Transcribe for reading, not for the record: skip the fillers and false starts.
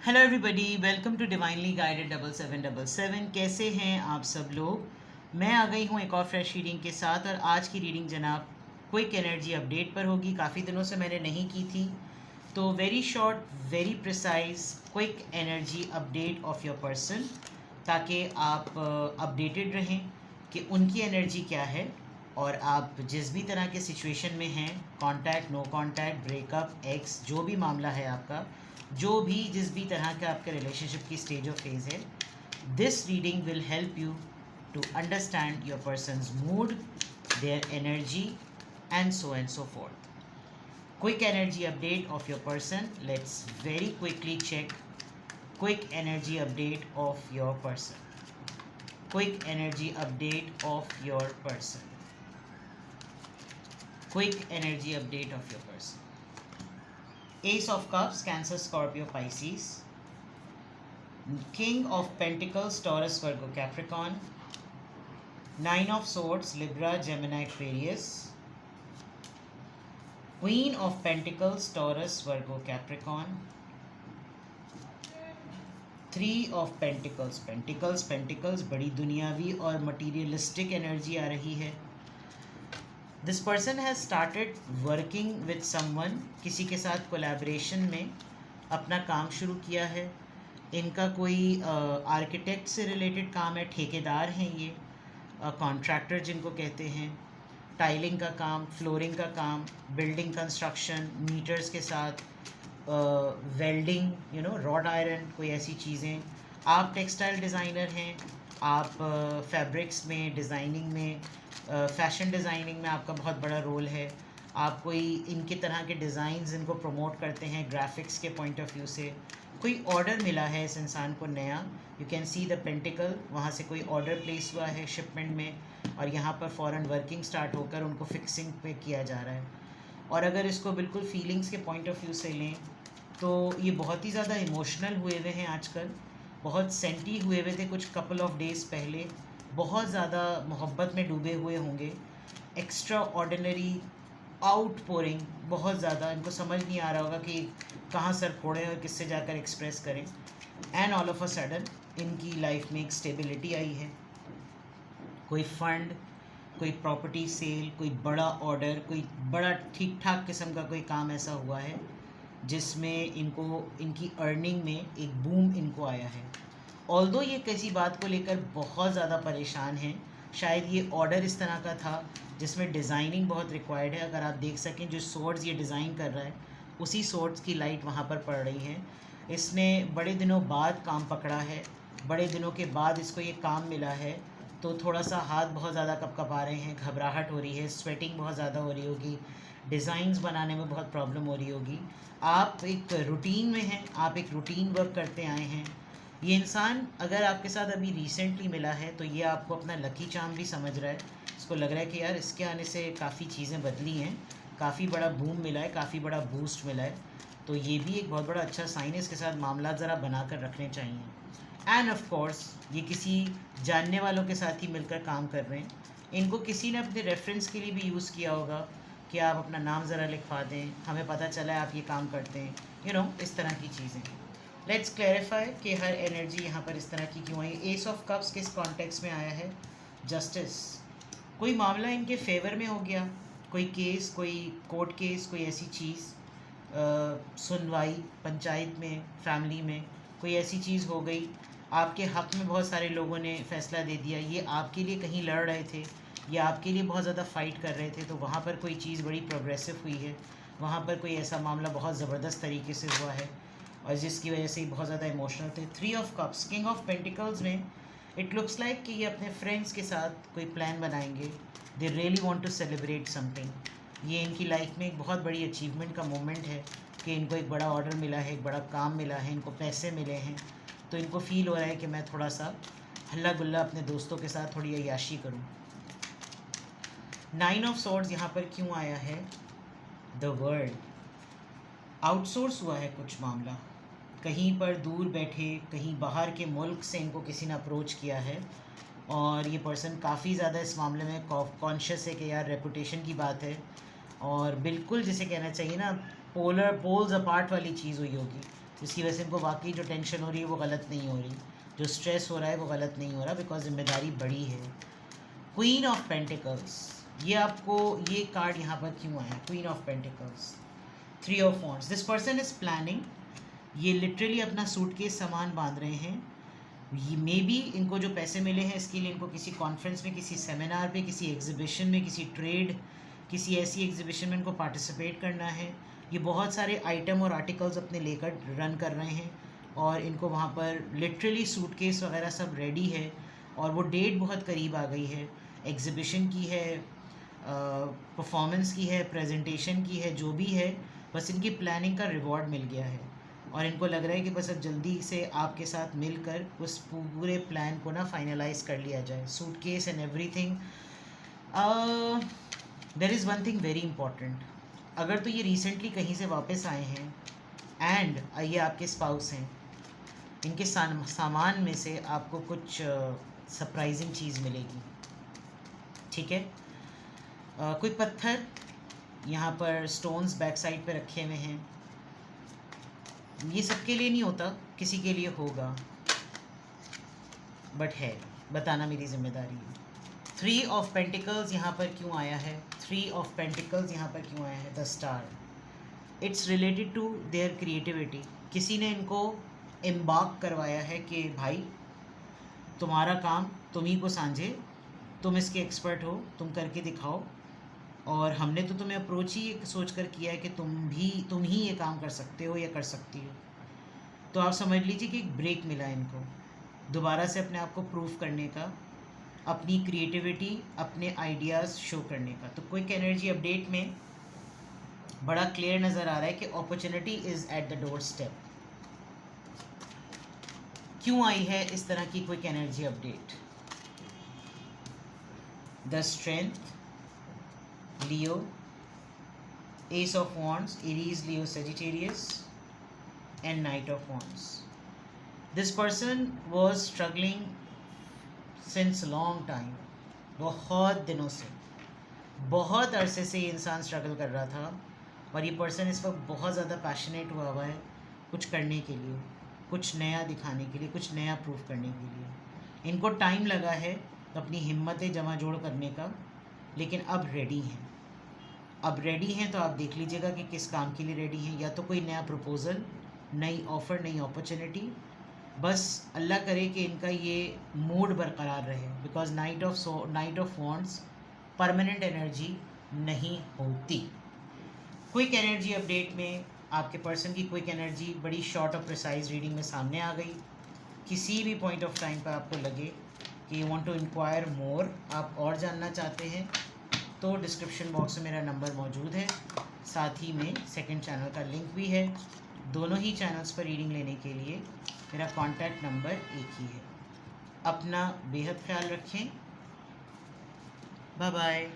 Hello everybody, welcome to divinely guided 7777। कैसे हैं आप सब लोग। मैं आ गई हूँ एक और फ्रेश रीडिंग के साथ, और आज की रीडिंग जनाब क्विक एनर्जी अपडेट पर होगी। काफ़ी दिनों से मैंने नहीं की थी, तो very short, very precise quick energy update of your person, ताकि आप अपडेटेड रहें कि उनकी एनर्जी क्या है, और आप जिस भी तरह के सिचुएशन में हैं, contact, no contact, breakup, ex, जो भी मामला है आपका, जो भी जिस भी तरह का आपके रिलेशनशिप की स्टेज ऑफ फेज है, this reading will help you to understand your person's mood, their energy, and so forth. Quick energy update of your person. Let's very quickly check quick energy update of your person. Quick energy update of your person. Quick energy update of your person. Ace of Cups, Cancer, Scorpio, Pisces. King of Pentacles, Taurus, Virgo, Capricorn. Nine of Swords, Libra, Gemini, Aquarius. Queen of Pentacles, Taurus, Virgo, Capricorn. Three of Pentacles, Pentacles, बड़ी दुनियावी और materialistic energy आ रही है। This person has started working with someone, किसी के साथ collaboration में अपना काम शुरू किया है। इनका कोई आर्किटेक्ट से रिलेटेड काम है, ठेकेदार हैं ये, कॉन्ट्रैक्टर जिनको कहते हैं, टाइलिंग का काम, फ्लोरिंग का काम, बिल्डिंग कंस्ट्रक्शन, मीटर्स के साथ, वेल्डिंग, रॉड आयरन, कोई ऐसी चीज़ें। आप टेक्सटाइल डिज़ाइनर हैं, आप फैब्रिक्स में, डिज़ाइनिंग में, फैशन डिज़ाइनिंग में आपका बहुत बड़ा रोल है। आप कोई इनके तरह के डिज़ाइंस इनको प्रमोट करते हैं ग्राफिक्स के पॉइंट ऑफ व्यू से। कोई ऑर्डर मिला है इस इंसान को नया, you can see the pentacle, वहाँ से कोई ऑर्डर प्लेस हुआ है शिपमेंट में, और यहाँ पर फ़ौरन वर्किंग स्टार्ट होकर उनको फिक्सिंग पे किया जा रहा है। और अगर इसको बिल्कुल फीलिंग्स के पॉइंट ऑफ व्यू से लें तो ये बहुत ही ज़्यादा इमोशनल हुए हुए हैं आजकल, बहुत सेंटी हुए हुए थे कुछ कपल ऑफ डेज़ पहले, बहुत ज़्यादा मोहब्बत में डूबे हुए होंगे, एक्स्ट्रा ऑर्डिनरी आउट पोरिंग, बहुत ज़्यादा। इनको समझ नहीं आ रहा होगा कि कहाँ सर फोड़ें और किससे जाकर एक्सप्रेस करें। And all of a sudden इनकी लाइफ में एक स्टेबिलिटी आई है, कोई फंड, कोई प्रॉपर्टी सेल, कोई बड़ा ऑर्डर, कोई बड़ा ठीक ठाक किस्म का कोई काम ऐसा हुआ है जिसमें इनको इनकी अर्निंग में एक बूम इनको आया है। ऑल्दो ये किसी बात को लेकर बहुत ज़्यादा परेशान हैं, शायद ये ऑर्डर इस तरह का था जिसमें डिज़ाइनिंग बहुत रिक्वायर्ड है। अगर आप देख सकें, जो सोर्ड्स ये डिज़ाइन कर रहा है उसी सोर्ड्स की लाइट वहाँ पर पड़ रही है। इसने बड़े दिनों बाद काम पकड़ा है, बड़े दिनों के बाद इसको ये काम मिला है, तो थोड़ा सा हाथ बहुत ज़्यादा कँपकपा रहे हैं, घबराहट हो रही है, स्वेटिंग बहुत ज़्यादा हो रही होगी, डिज़ाइंस बनाने में बहुत प्रॉब्लम हो रही होगी। आप एक रूटीन में हैं, आप एक रूटीन वर्क करते आए हैं। ये इंसान अगर आपके साथ अभी रिसेंटली मिला है तो ये आपको अपना लकी चार्म भी समझ रहा है। इसको लग रहा है कि यार इसके आने से काफ़ी चीज़ें बदली हैं, काफ़ी बड़ा बूम मिला है, काफ़ी बड़ा बूस्ट मिला है, तो ये भी एक बहुत बड़ा अच्छा साइन है। इसके साथ मामला ज़रा बना कर रखने चाहिए। एंड ऑफ कोर्स ये किसी जानने वालों के साथ ही मिलकर काम कर रहे हैं। इनको किसी ने अपने रेफरेंस के लिए भी यूज़ किया होगा कि आप अपना नाम ज़रा लिखवा दें, हमें पता चला है आप ये काम करते हैं, इस तरह की चीज़ें। लेट्स क्लैरिफाई कि हर एनर्जी यहाँ पर इस तरह की क्यों आई। एस ऑफ कप्स किस कॉन्टेक्स्ट में आया है? जस्टिस, कोई मामला इनके फेवर में हो गया, कोई केस, कोई कोर्ट केस, कोई ऐसी चीज़, सुनवाई पंचायत में, फैमिली में कोई ऐसी चीज़ हो गई, आपके हक़ में बहुत सारे लोगों ने फ़ैसला दे दिया, ये आपके लिए कहीं लड़ रहे थे या आपके लिए बहुत ज़्यादा फ़ाइट कर रहे थे, तो वहाँ पर कोई चीज़ बड़ी प्रोग्रेसिव हुई है, वहाँ पर कोई ऐसा मामला बहुत ज़बरदस्त तरीके से हुआ है और जिसकी वजह से बहुत ज़्यादा इमोशनल थे। Three of cups, king of pentacles में इट लुक्स लाइक कि ये अपने फ्रेंड्स के साथ कोई प्लान बनाएंगे, they really want to celebrate something. ये इनकी लाइफ में एक बहुत बड़ी अचीवमेंट का मोमेंट है कि इनको एक बड़ा ऑर्डर मिला है, एक बड़ा काम मिला है, इनको पैसे मिले हैं, तो इनको फ़ील हो रहा है कि मैं थोड़ा सा हल्ला गुल्ला अपने दोस्तों के साथ थोड़ी अय्याशी करूं। नाइन ऑफ सॉर्ड्स यहाँ पर क्यों आया है? द वर्ल्ड, आउटसोर्स हुआ है कुछ मामला, कहीं पर दूर बैठे, कहीं बाहर के मुल्क से इनको किसी ने अप्रोच किया है और ये पर्सन काफ़ी ज़्यादा इस मामले में कॉन्शियस है कि यार रेपुटेशन की बात है, और बिल्कुल जिसे कहना चाहिए ना, पोल्स अपार्ट वाली चीज़ हुई होगी। जिसकी वजह से इनको वाकई जो टेंशन हो रही है वो गलत नहीं हो रही, जो स्ट्रेस हो रहा है वो गलत नहीं हो रहा, बिकॉज जिम्मेदारी बड़ी है। क्वीन ऑफ पेंटिकल्स, ये आपको ये कार्ड यहाँ पर क्यों आया, queen of pentacles, 3 of wands. This person is planning, ये लिटरली अपना सूटकेस सामान बांध रहे हैं। ये मे बी इनको जो पैसे मिले हैं इसके लिए इनको किसी कॉन्फ्रेंस में, किसी सेमिनार पे, किसी एग्जीबिशन में, किसी ट्रेड, किसी ऐसी एग्जीबिशन में इनको पार्टिसिपेट करना है। ये बहुत सारे आइटम और आर्टिकल्स अपने लेकर रन कर रहे हैं और इनको वहाँ पर लिटरली सूटकेस वगैरह सब रेडी है और वो डेट बहुत करीब आ गई है। एग्जीबिशन की है, परफॉर्मेंस की है, प्रेजेंटेशन की है, जो भी है, बस इनकी प्लानिंग का रिवॉर्ड मिल गया है और इनको लग रहा है कि बस अब जल्दी से आपके साथ मिलकर उस पूरे प्लान को ना फाइनलाइज कर लिया जाए, suitcase and everything. There is one thing very important, अगर तो ये रिसेंटली कहीं से वापस आए हैं एंड ये आपके स्पाउस हैं, इनके सामान में से आपको कुछ सरप्राइजिंग चीज़ मिलेगी, ठीक है। कोई पत्थर यहाँ पर स्टोन्स बैक साइड पे रखे हुए हैं, ये सबके लिए नहीं होता, किसी के लिए होगा, बट है, बताना मेरी जिम्मेदारी है। 3 ऑफ पेंटिकल्स यहाँ पर क्यों आया है, 3 ऑफ पेंटिकल्स यहाँ पर क्यों आया है, the star. It's related to their creativity, किसी ने इनको एम्बार्क करवाया है कि भाई तुम्हारा काम तुम ही को सांझे, तुम इसके एक्सपर्ट हो, तुम करके दिखाओ, और हमने तो तुम्हें अप्रोच ही सोच कर किया है कि तुम ही ये काम कर सकते हो या कर सकती हो। तो आप समझ लीजिए कि एक ब्रेक मिला इनको दोबारा से अपने आप को प्रूव करने का, अपनी क्रिएटिविटी, अपने आइडियाज़ शो करने का। तो क्विक एनर्जी अपडेट में बड़ा क्लियर नज़र आ रहा है कि opportunity is at the door step. क्यों आई है इस तरह की quick energy update, the strength, Leo, Ace of Wands, Aries, Leo, Sagittarius, and Knight of Wands. This person was struggling since long time. बहुत दिनों से, बहुत अरसे से ये इंसान स्ट्रगल कर रहा था और ये पर्सन इस वक्त बहुत ज़्यादा पैशनेट हुआ है कुछ करने के लिए, कुछ नया दिखाने के लिए, कुछ नया प्रूफ करने के लिए। इनको टाइम लगा है अपनी हिम्मतें जमा जोड़ करने का, लेकिन अब रेडी हैं। अब रेडी हैं तो आप देख लीजिएगा कि किस काम के लिए रेडी हैं, या तो कोई नया प्रपोज़ल, नई ऑफ़र, नई अपॉर्चुनिटी। बस अल्लाह करे कि इनका ये मूड बरकरार रहे, because night of wands permanent energy नहीं होती। क्विक एनर्जी अपडेट में आपके पर्सन की क्विक एनर्जी बड़ी शॉर्ट और प्रिसाइज रीडिंग में सामने आ गई। किसी भी पॉइंट ऑफ टाइम पर आपको लगे कि यू वांट टू इंक्वायर मोर, आप और जानना चाहते हैं, तो डिस्क्रिप्शन बॉक्स में मेरा नंबर मौजूद है, साथ ही में सेकंड चैनल का लिंक भी है। दोनों ही चैनल्स पर रीडिंग लेने के लिए मेरा कॉन्टैक्ट नंबर एक ही है। अपना बेहद ख्याल रखें, बाय बाय।